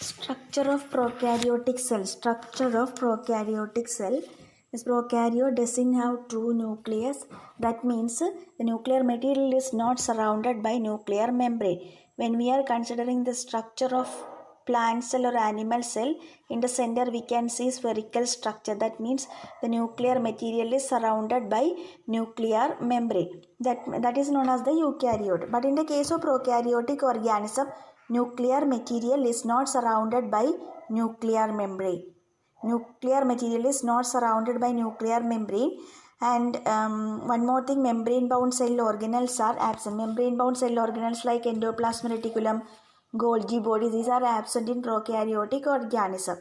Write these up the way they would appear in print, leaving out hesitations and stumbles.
Structure of prokaryotic cell. Structure of prokaryotic cell. This prokaryote doesn't have true nucleus. That means the nuclear material is not surrounded by nuclear membrane. When we are considering the structure of plant cell or animal cell, in the center we can see spherical structure. That means the nuclear material is surrounded by nuclear membrane. That is known as the eukaryote. But in the case of prokaryotic organism, nuclear material is not surrounded by nuclear membrane. Nuclear material is not surrounded by nuclear membrane. And one more thing, membrane bound cell organelles are absent. Membrane bound cell organelles like endoplasmic reticulum, Golgi body, these are absent in prokaryotic organism.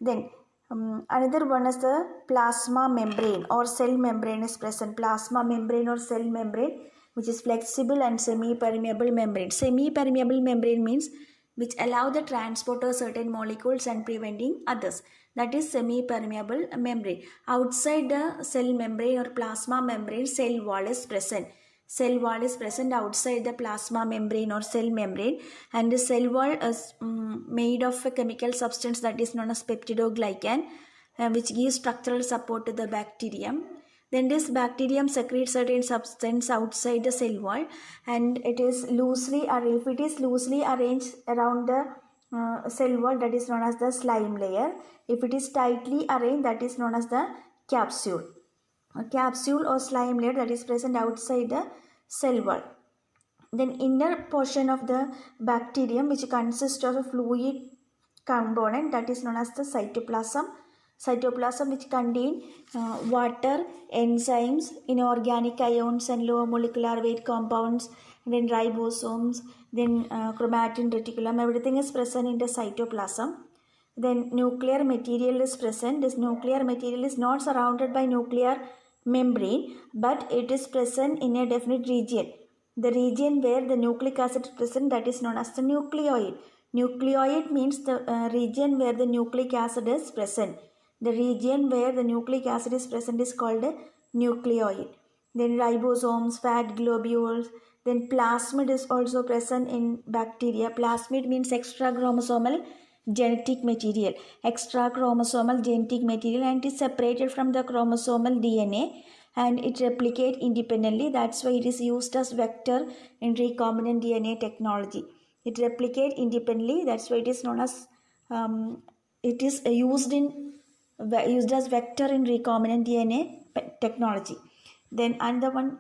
Then another one is the plasma membrane or cell membrane is present. Plasma membrane or cell membrane, which is flexible and semi-permeable membrane. Semi-permeable membrane means which allow the transport of certain molecules and preventing others. That is semi-permeable membrane. Outside the cell membrane or plasma membrane, cell wall is present. Cell wall is present outside the plasma membrane or cell membrane, and the cell wall is made of a chemical substance that is known as peptidoglycan, which gives structural support to the bacterium. Then this bacterium secretes certain substance outside the cell wall, and it is loosely, or if it is loosely arranged around the cell wall, that is known as the slime layer. If it is tightly arranged, that is known as the capsule. A capsule or slime layer that is present outside the cell wall. Then inner portion of the bacterium, which consists of a fluid component that is known as the cytoplasm. Cytoplasm which contain water, enzymes, inorganic ions and low molecular weight compounds, then ribosomes, then chromatin reticulum, everything is present in the cytoplasm. Then nuclear material is present. This nuclear material is not surrounded by nuclear membrane, but it is present in a definite region. The region where the nucleic acid is present, that is known as the nucleoid. Nucleoid means the region where the nucleic acid is present. The region where the nucleic acid is present is called a nucleoid. Then ribosomes, fat globules, then plasmid is also present in bacteria. Plasmid means extra chromosomal genetic material. Extra chromosomal genetic material, and it is separated from the chromosomal DNA and it replicates independently. That's why it is used as vector in recombinant DNA technology. It replicates independently. That's why it is known as it is used as vector in recombinant DNA technology. Then another one,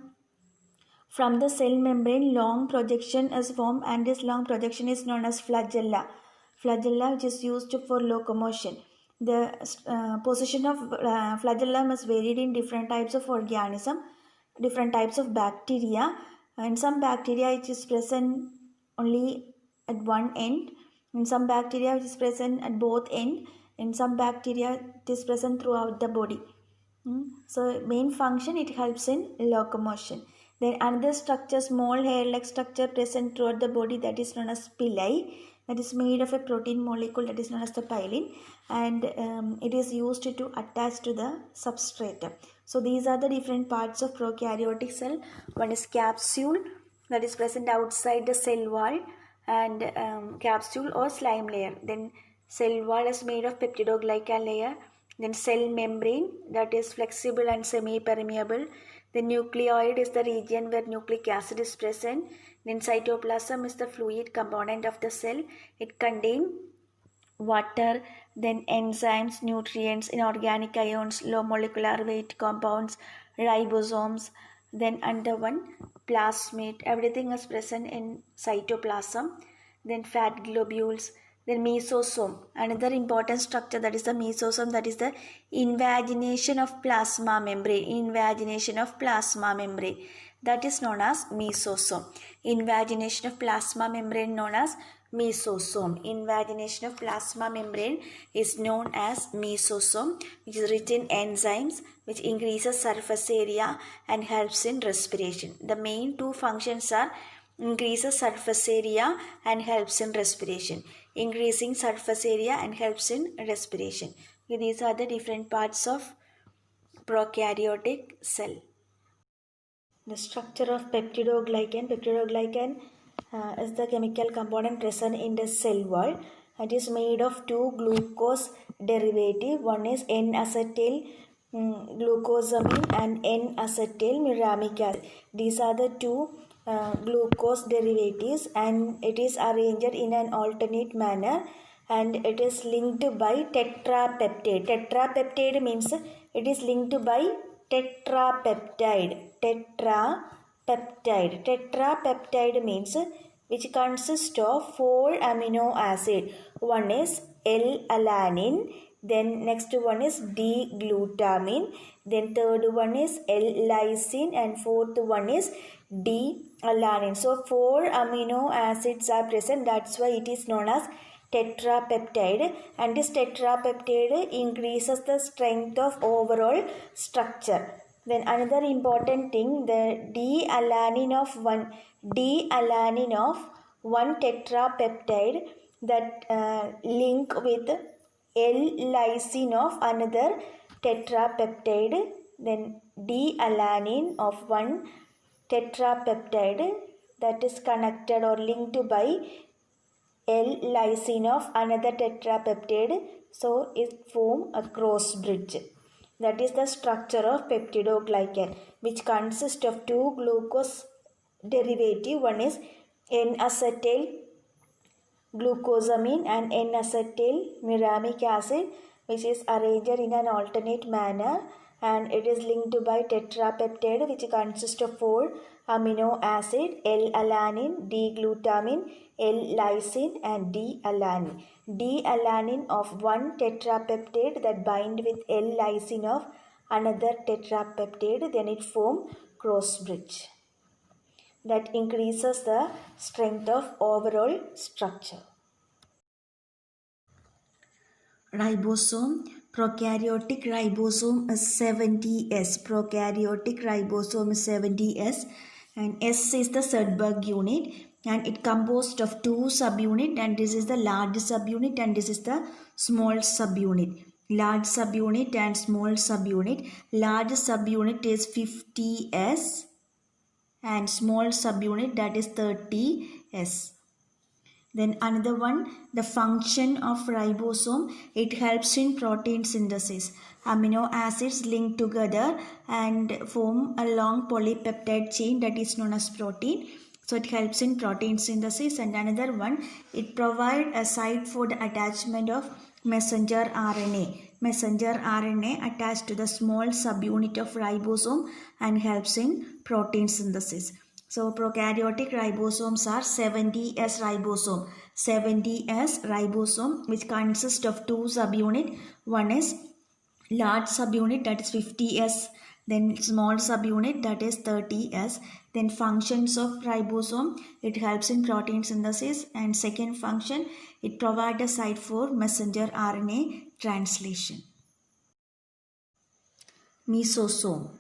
from the cell membrane long projection is formed, and this long projection is known as flagella. Flagella, which is used for locomotion. The position of flagellum is varied in different types of organism, different types of bacteria. In some bacteria it is present only at one end. In some bacteria it is present at both ends. In some bacteria it is present throughout the body. So main function, it helps in locomotion. Then another structure, small hair-like structure present throughout the body, that is known as pili. That is made of a protein molecule that is known as the pilin, and it is used to attach to the substrate. So these are the different parts of prokaryotic cell. One is capsule that is present outside the cell wall, and capsule or slime layer. Then cell wall is made of peptidoglycan layer. Then cell membrane, that is flexible and semi-permeable. The nucleoid is the region where nucleic acid is present. Then cytoplasm is the fluid component of the cell. It contains water, then enzymes, nutrients, inorganic ions, low molecular weight compounds, ribosomes. Then under one, plasmid, everything is present in cytoplasm. Then fat globules. Then mesosome, another important structure, that is the mesosome, that is the invagination of plasma membrane. Invagination of plasma membrane, that is known as mesosome. Invagination of plasma membrane known as mesosome. Invagination of plasma membrane is known as mesosome, which is rich in enzymes, which increases surface area and helps in respiration. The main two functions are increases surface area and helps in respiration. Increasing surface area and helps in respiration. Okay, these are the different parts of prokaryotic cell. The structure of peptidoglycan. Peptidoglycan is the chemical component present in the cell wall, It is made of two glucose derivative. One is N-acetyl glucosamine and N-acetyl muramic acid. These are the two glucose derivatives, and it is arranged in an alternate manner, and it is linked by tetrapeptide. Tetrapeptide means it is linked by tetrapeptide. Tetrapeptide means which consists of 4 amino acid. One is L-alanine, then next one is D-glutamine, then third one is L-lysine, and fourth one is D-alanine. So 4 amino acids are present. That's why it is known as tetrapeptide, and this tetrapeptide increases the strength of overall structure. Then another important thing, the D-alanine of one tetrapeptide that link with L-lysine of another tetrapeptide. Then D-alanine of one tetrapeptide that is connected or linked by L-lysine of another tetrapeptide, so it form a cross bridge. That is the structure of peptidoglycan, which consists of two glucose derivative. One is N-acetyl glucosamine and N-acetyl muramic acid, which is arranged in an alternate manner, and it is linked by tetrapeptide, which consists of 4 amino acid: L-alanine, D-glutamine, L-lysine, and D-alanine. D-alanine of one tetrapeptide that bind with L-lysine of another tetrapeptide, then it form cross bridge that increases the strength of overall structure. Ribosome. Prokaryotic ribosome is 70S. Prokaryotic ribosome is 70S, and S is the Sudberg unit, and it composed of two subunit, and this is the large subunit and this is the small subunit. Large subunit and small subunit. Large subunit is 50S and small subunit, that is 30S. Then another one, the function of ribosome, it helps in protein synthesis. Amino acids link together and form a long polypeptide chain that is known as protein. So it helps in protein synthesis. And another one, it provides a site for the attachment of messenger RNA. Messenger RNA attached to the small subunit of ribosome and helps in protein synthesis. So prokaryotic ribosomes are 70S ribosome. 70S ribosome, which consists of two subunit. One is large subunit, that is 50S. Then small subunit, that is 30S. Then functions of ribosome, it helps in protein synthesis. And second function, it provides a site for messenger RNA translation. Mesosome.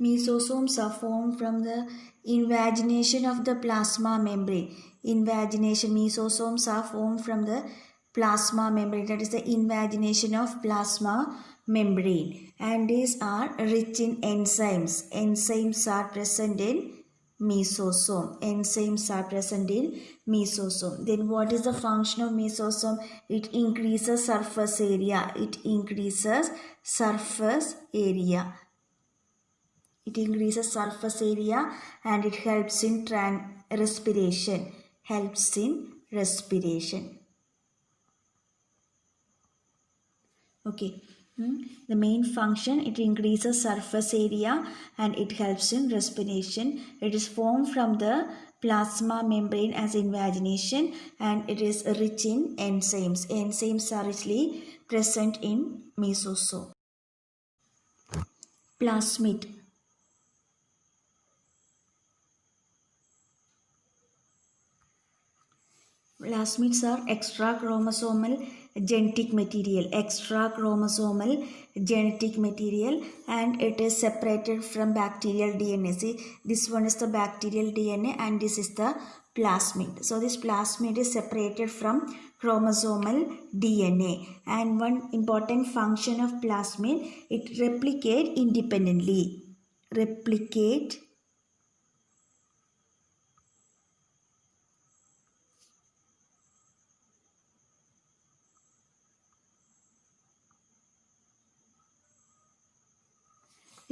Mesosomes are formed from the invagination of the plasma membrane. Mesosomes are formed from the plasma membrane, that is the invagination of plasma membrane. And these are rich in enzymes. Enzymes are present in mesosome. Enzymes are present in mesosome. Then what is the function of mesosome? It increases surface area. It increases surface area. It increases surface area and it helps in respiration. Helps in respiration. Okay. The main function, it increases surface area and it helps in respiration. It is formed from the plasma membrane as invagination and it is rich in enzymes. Enzymes are richly present in mesosome. Plasmid. Plasmids are extrachromosomal genetic material. Extrachromosomal genetic material, and it is separated from bacterial DNA. See, this one is the bacterial DNA and this is the plasmid. So this plasmid is separated from chromosomal DNA, and one important function of plasmid, it replicate independently. Replicate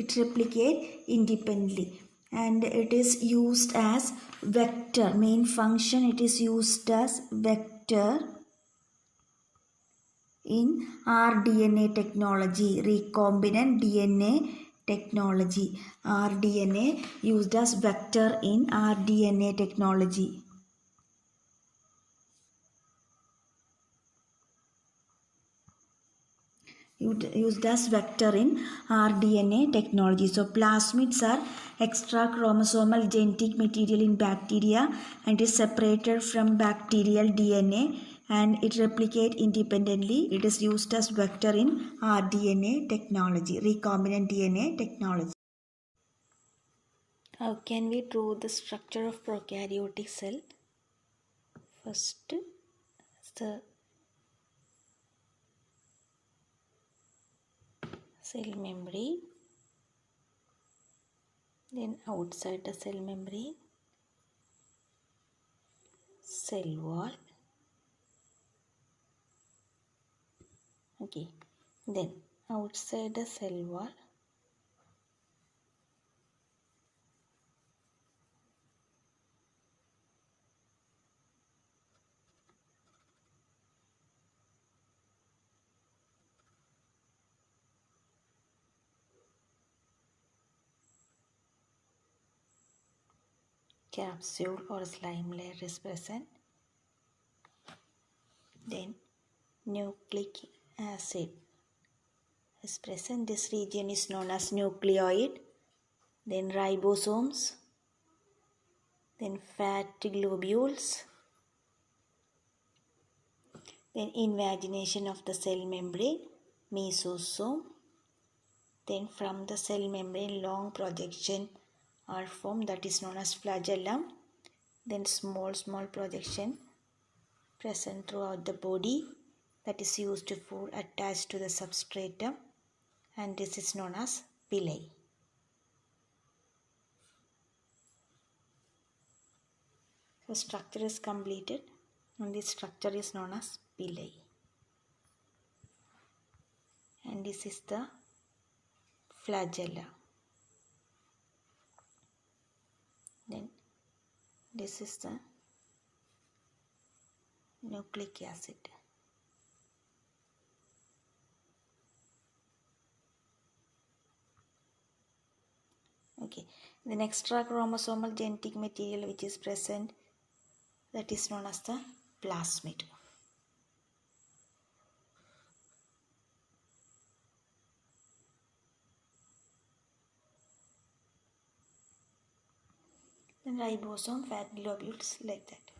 it replicate independently, and it is used as vector. Main function, it is used as vector in rDNA technology, recombinant DNA technology. rDNA used as vector in rDNA technology. Used as vector in rDNA technology. So plasmids are extra chromosomal genetic material in bacteria and is separated from bacterial DNA and it replicate independently. It is used as vector in rDNA technology, recombinant DNA technology. How can we draw the structure of prokaryotic cell? First, the cell membrane, then outside the cell membrane, cell wall. Okay, then outside the cell wall, capsule or slime layer is present. Then nucleic acid is present. This region is known as nucleoid. Then ribosomes. Then fat globules. Then invagination of the cell membrane, mesosome. Then from the cell membrane long projection are formed, that is known as flagellum. Then small projection present throughout the body, that is used for attached to the substratum, and this is known as villi. So structure is completed and this structure is known as villi. And this is the flagella. Then this is the nucleic acid. Okay, then extra chromosomal genetic material which is present, that is known as the plasmid. Then ribosome, fat globules, like that.